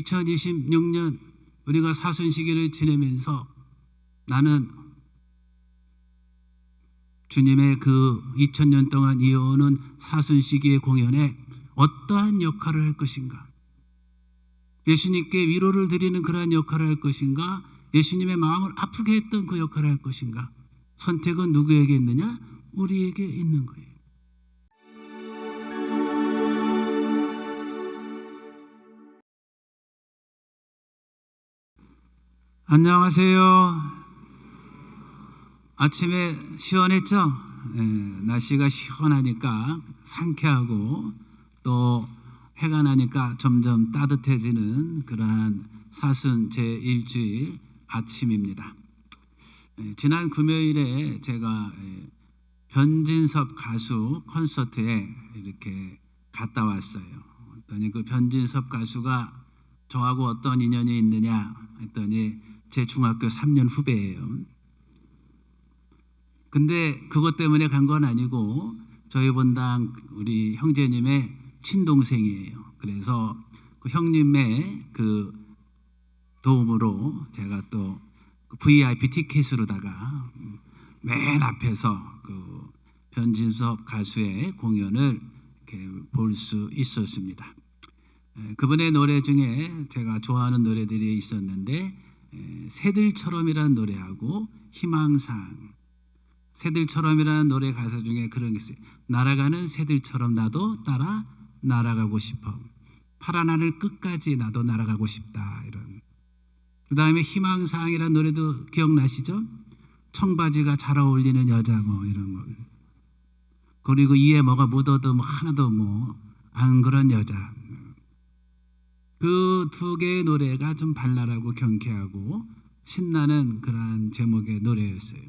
2026년 우리가 사순시기를 지내면서 나는 주님의 그 2000년 동안 이어오는 사순시기의 공연에 어떠한 역할을 할 것인가, 예수님께 위로를 드리는 그러한 역할을 할 것인가, 예수님의 마음을 아프게 했던 그 역할을 할 것인가, 선택은 누구에게 있느냐? 우리에게 있는 거예요. 안녕하세요. 아침에 시원했죠? 날씨가 시원하니까 상쾌하고 또 해가 나니까 점점 따뜻해지는 그러한 사순 제1주일 아침입니다. 지난 금요일에 제가 변진섭 가수 콘서트에 이렇게 갔다 왔어요. 그랬더니 그 변진섭 가수가 저하고 어떤 인연이 있느냐 했더니 제 중학교 3년 후배예요. 근데 그것 때문에 간 건 아니고 저희 본당 우리 형제님의 친동생이에요. 그래서 그 형님의 그 도움으로 제가 또 VIP 티켓으로다가 맨 앞에서 그 변진섭 가수의 공연을 이렇게 볼 수 있었습니다. 그분의 노래 중에 제가 좋아하는 노래들이 있었는데 새들처럼이라는 노래하고 희망상, 새들처럼이라는 노래 가사 중에 그런 게 있어요. 날아가는 새들처럼 나도 따라 날아가고 싶어. 파란 하늘 끝까지 나도 날아가고 싶다. 이런. 그 다음에 희망상이라는 노래도 기억나시죠? 청바지가 잘 어울리는 여자 뭐 이런 거. 그리고 이에 뭐가 묻어도 뭐 하나도 뭐 안 그런 여자. 그 두 개의 노래가 좀 발랄하고 경쾌하고 신나는 그러한 제목의 노래였어요.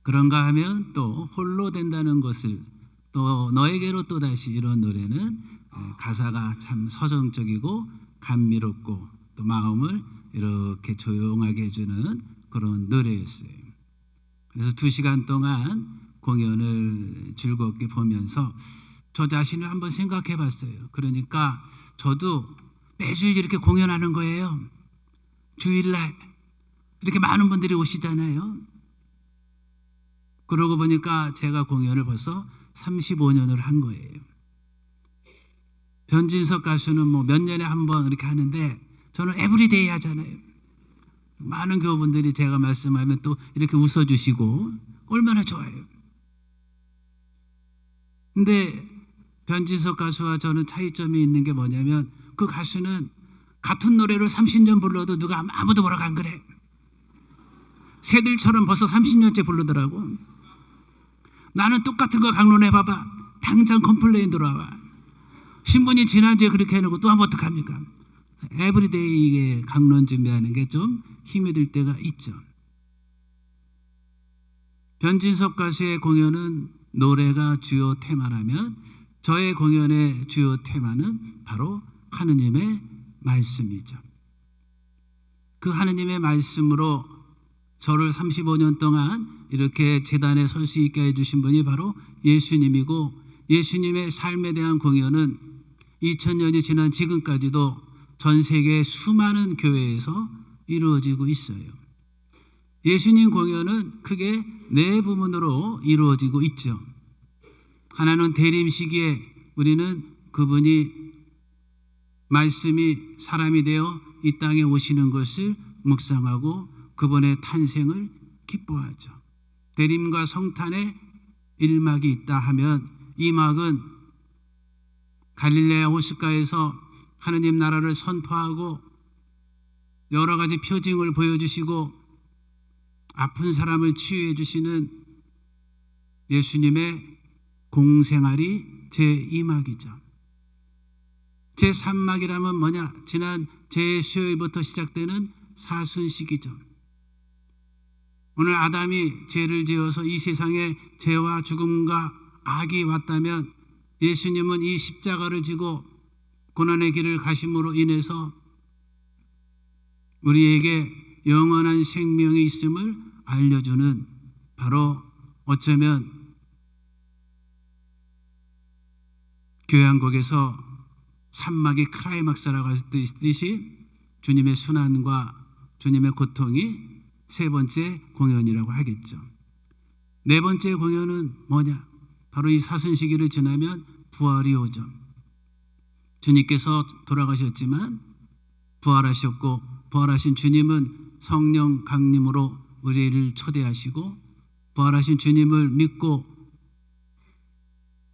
그런가 하면 또 홀로 된다는 것을, 또 너에게로 또다시, 이런 노래는 가사가 참 서정적이고 감미롭고 또 마음을 이렇게 조용하게 해주는 그런 노래였어요. 그래서 2시간 동안 공연을 즐겁게 보면서 저 자신을 한번 생각해 봤어요. 그러니까 저도 매주일 이렇게 공연하는 거예요. 주일날 이렇게 많은 분들이 오시잖아요. 그러고 보니까 제가 공연을 벌써 35년을 한 거예요. 변진섭 가수는 뭐 몇 년에 한 번 이렇게 하는데 저는 에브리데이 하잖아요. 많은 교우분들이 제가 말씀하면 또 이렇게 웃어주시고 얼마나 좋아요. 근데 변진섭 가수와 저는 차이점이 있는 게 뭐냐면, 그 가수는 같은 노래를 30년 불러도 누가 아무도 뭐라고 안 그래. 새들처럼 벌써 30년째 부르더라고. 나는 똑같은 거 강론해봐봐, 당장 컴플레인 들어와. 신부님 지난주에 그렇게 해놓고 또 하면 어떡합니까? 에브리데이 이게 강론 준비하는 게 좀 힘이 들 때가 있죠. 변진섭 가수의 공연은 노래가 주요 테마라면 저의 공연의 주요 테마는 바로 하느님의 말씀이죠. 그 하느님의 말씀으로 저를 35년 동안 이렇게 제단에 설 수 있게 해주신 분이 바로 예수님이고, 예수님의 삶에 대한 공연은 2000년이 지난 지금까지도 전 세계 수많은 교회에서 이루어지고 있어요. 예수님 공연은 크게 4부문으로 이루어지고 있죠. 하나는 대림 시기에 우리는 그분이 말씀이 사람이 되어 이 땅에 오시는 것을 묵상하고 그분의 탄생을 기뻐하죠. 대림과 성탄에 1막이 있다 하면, 이 막은 갈릴레아 호숫가에서 하느님 나라를 선포하고 여러 가지 표징을 보여주시고 아픈 사람을 치유해 주시는 예수님의 공생활이 제2막이죠. 제3막이라면 뭐냐? 지난 제 수요일부터 시작되는 사순시기죠. 오늘 아담이 죄를 지어서 이 세상에 죄와 죽음과 악이 왔다면, 예수님은 이 십자가를 지고 고난의 길을 가심으로 인해서 우리에게 영원한 생명이 있음을 알려주는, 바로 어쩌면 교향곡에서 산막의 클라이막스라고 하셨듯이 주님의 순환과 주님의 고통이 세 번째 공연이라고 하겠죠. 네 번째 공연은 뭐냐? 바로 이 사순 시기를 지나면 부활이 오죠. 주님께서 돌아가셨지만 부활하셨고, 부활하신 주님은 성령 강림으로 우리를 초대하시고, 부활하신 주님을 믿고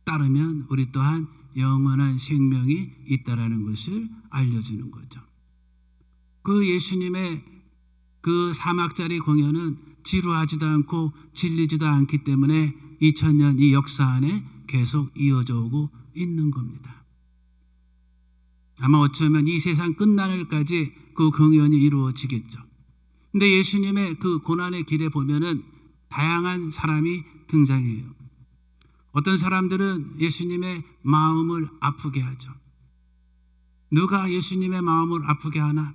따르면 우리 또한 영원한 생명이 있다라는 것을 알려주는 거죠. 그 예수님의 그 사막자리 공연은 지루하지도 않고 질리지도 않기 때문에 2000년 이 역사 안에 계속 이어져 오고 있는 겁니다. 아마 어쩌면 이 세상 끝날까지 그 공연이 이루어지겠죠. 근데 예수님의 그 고난의 길에 보면은 다양한 사람이 등장해요. 어떤 사람들은 예수님의 마음을 아프게 하죠. 누가 예수님의 마음을 아프게 하나?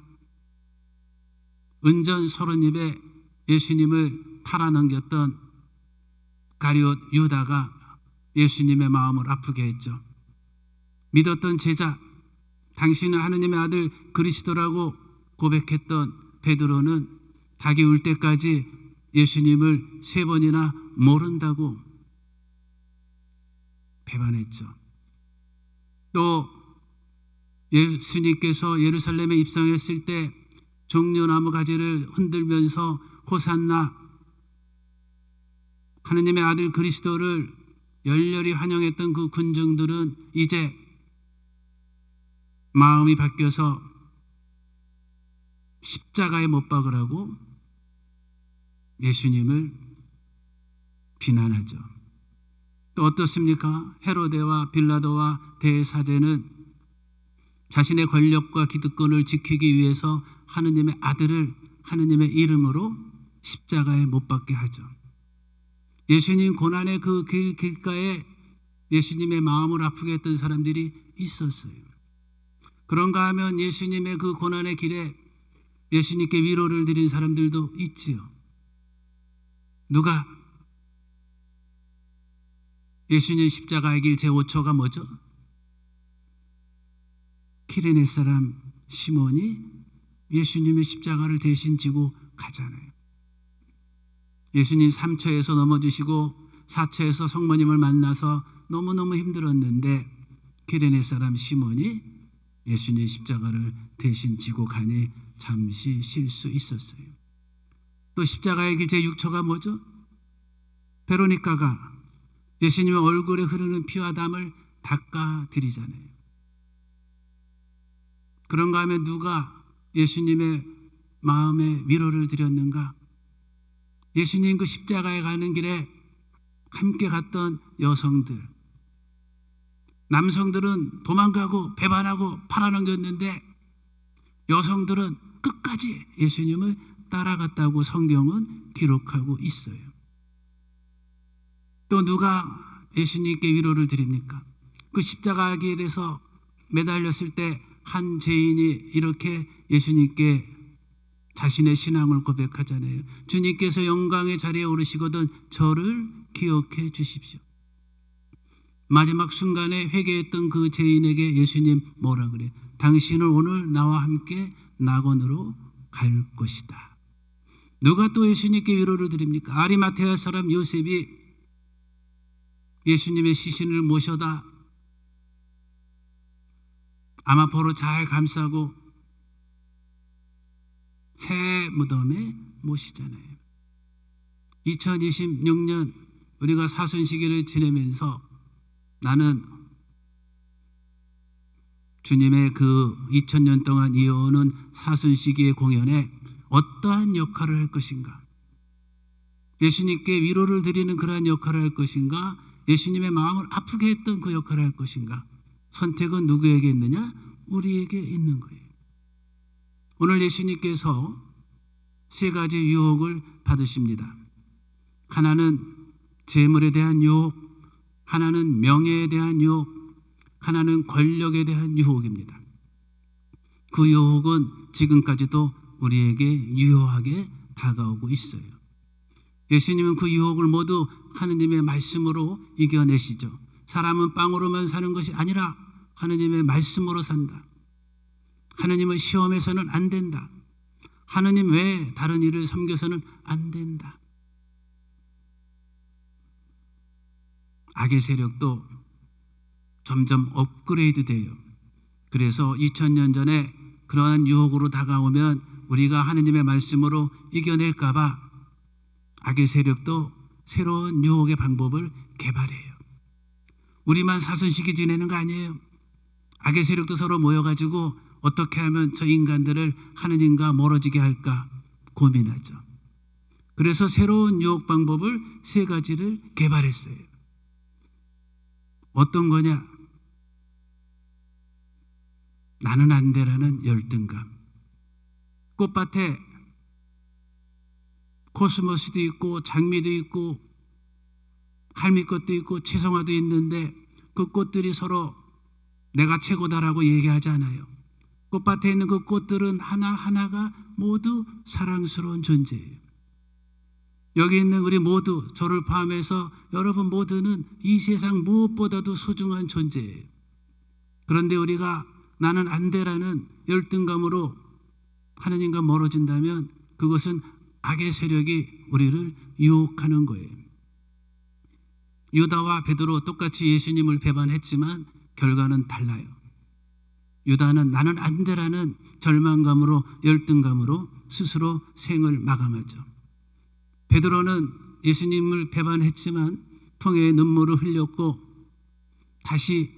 은전 30입에 예수님을 팔아넘겼던 가룟 유다가 예수님의 마음을 아프게 했죠. 믿었던 제자, 당신은 하느님의 아들 그리스도라고 고백했던 베드로는 닭이 울 때까지 예수님을 3번이나 모른다고 배반했죠. 또 예수님께서 예루살렘에 입성했을 때 종려나무 가지를 흔들면서 호산나, 하느님의 아들 그리스도를 열렬히 환영했던 그 군중들은 이제 마음이 바뀌어서 십자가에 못 박으라고 예수님을 비난하죠. 또 어떻습니까? 헤로데와 빌라도와 대사제는 자신의 권력과 기득권을 지키기 위해서 하느님의 아들을 하느님의 이름으로 십자가에 못 박게 하죠. 예수님 고난의 그 길가에 예수님의 마음을 아프게 했던 사람들이 있었어요. 그런가 하면 예수님의 그 고난의 길에 예수님께 위로를 드린 사람들도 있지요. 누가? 예수님 십자가의 길 제5초가 뭐죠? 키레네 사람 시몬이 예수님의 십자가를 대신 지고 가잖아요. 예수님 3초에서 넘어지시고 4초에서 성모님을 만나서 너무너무 힘들었는데 키레네 사람 시몬이 예수님 십자가를 대신 지고 가니 잠시 쉴 수 있었어요. 또 십자가의 길 제6초가 뭐죠? 베로니카가 예수님의 얼굴에 흐르는 피와 담을 닦아드리잖아요. 그런가 하면 누가 예수님의 마음에 위로를 드렸는가? 예수님 그 십자가에 가는 길에 함께 갔던 여성들, 남성들은 도망가고 배반하고 팔아넘겼는데 여성들은 끝까지 예수님을 따라갔다고 성경은 기록하고 있어요. 또 누가 예수님께 위로를 드립니까? 그 십자가 길에서 매달렸을 때 한 죄인이 이렇게 예수님께 자신의 신앙을 고백하잖아요. 주님께서 영광의 자리에 오르시거든 저를 기억해 주십시오. 마지막 순간에 회개했던 그 죄인에게 예수님 뭐라 그래요? 당신은 오늘 나와 함께 낙원으로 갈 것이다. 누가 또 예수님께 위로를 드립니까? 아리마테아 사람 요셉이 예수님의 시신을 모셔다 아마포로 잘 감싸고 새 무덤에 모시잖아요. 2026년 우리가 사순 시기를 지내면서 나는 주님의 그 2000년 동안 이어오는 사순 시기의 공연에 어떠한 역할을 할 것인가? 예수님께 위로를 드리는 그러한 역할을 할 것인가? 예수님의 마음을 아프게 했던 그 역할을 할 것인가? 선택은 누구에게 있느냐? 우리에게 있는 거예요. 오늘 예수님께서 3가지 유혹을 받으십니다. 하나는 재물에 대한 유혹, 하나는 명예에 대한 유혹, 하나는 권력에 대한 유혹입니다. 그 유혹은 지금까지도 우리에게 유효하게 다가오고 있어요. 예수님은 그 유혹을 모두 하느님의 말씀으로 이겨내시죠. 사람은 빵으로만 사는 것이 아니라 하느님의 말씀으로 산다. 하느님의 시험에서는 안 된다. 하느님 외에 다른 일을 섬겨서는 안 된다. 악의 세력도 점점 업그레이드 돼요. 그래서 2000년 전에 그러한 유혹으로 다가오면 우리가 하느님의 말씀으로 이겨낼까 봐 악의 세력도 새로운 유혹의 방법을 개발해요. 우리만 사순시기 지내는 거 아니에요. 악의 세력도 서로 모여가지고 어떻게 하면 저 인간들을 하느님과 멀어지게 할까 고민하죠. 그래서 새로운 유혹 방법을 3가지를 개발했어요. 어떤 거냐? 나는 안 돼라는 열등감. 꽃밭에 코스모스도 있고 장미도 있고 할미꽃도 있고 채송화도 있는데 그 꽃들이 서로 내가 최고다라고 얘기하지 않아요. 꽃밭에 있는 그 꽃들은 하나하나가 모두 사랑스러운 존재예요. 여기 있는 우리 모두, 저를 포함해서 여러분 모두는 이 세상 무엇보다도 소중한 존재예요. 그런데 우리가 나는 안 돼라는 열등감으로 하느님과 멀어진다면 그것은 악의 세력이 우리를 유혹하는 거예요. 유다와 베드로 똑같이 예수님을 배반했지만 결과는 달라요. 유다는 나는 안 돼라는 절망감으로 열등감으로 스스로 생을 마감하죠. 베드로는 예수님을 배반했지만 통에 눈물을 흘렸고 다시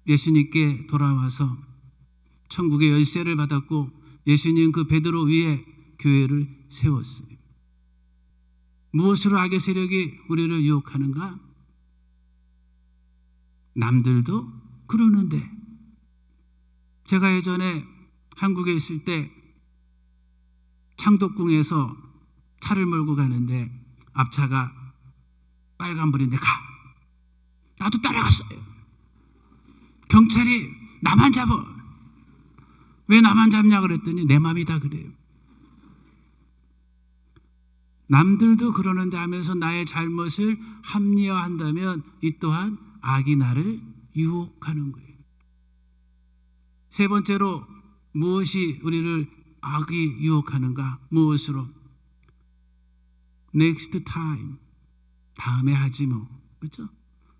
예수님께 돌아와서 천국의 열쇠를 받았고 예수님 그 베드로 위에 교회를 세웠어요. 무엇으로 악의 세력이 우리를 유혹하는가? 남들도 그러는데, 제가 예전에 한국에 있을 때 창덕궁에서 차를 몰고 가는데 앞차가 빨간불인데 가. 나도 따라갔어요. 경찰이 나만 잡아. 왜 나만 잡냐 그랬더니 내 맘이 다 그래요. 남들도 그러는데 하면서 나의 잘못을 합리화한다면 이 또한 악이 나를 유혹하는 거예요. 3번째로 무엇이 우리를 악이 유혹하는가? 무엇으로? next time. 다음에 하지 뭐. 그렇죠?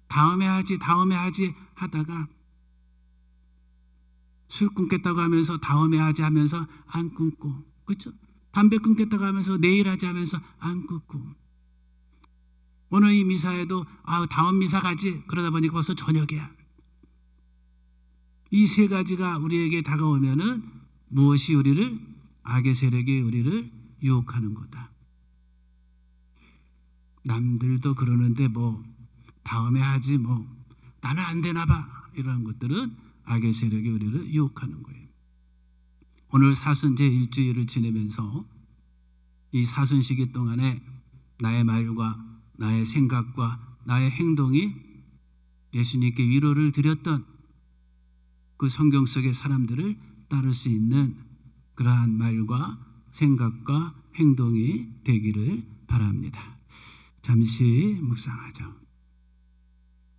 다음에 하지 하다가 술 끊겠다고 하면서 다음에 하지 하면서 안 끊고, 그렇죠? 담배 끊겠다고 하면서 내일 하지 하면서 안 끊고, 오늘 이 미사에도 다음 미사 가지 그러다 보니까 벌써 저녁이야. 이 3가지가 우리에게 다가오면은 무엇이 우리를, 악의 세력이 우리를 유혹하는 거다. 남들도 그러는데 뭐 다음에 하지 뭐 나는 안 되나 봐, 이런 것들은 악의 세력이 우리를 유혹하는 거예요. 오늘 사순 제1주일을 지내면서 이 사순 시기 동안에 나의 말과 나의 생각과 나의 행동이 예수님께 위로를 드렸던 그 성경 속의 사람들을 따를 수 있는 그러한 말과 생각과 행동이 되기를 바랍니다. 잠시 묵상하죠.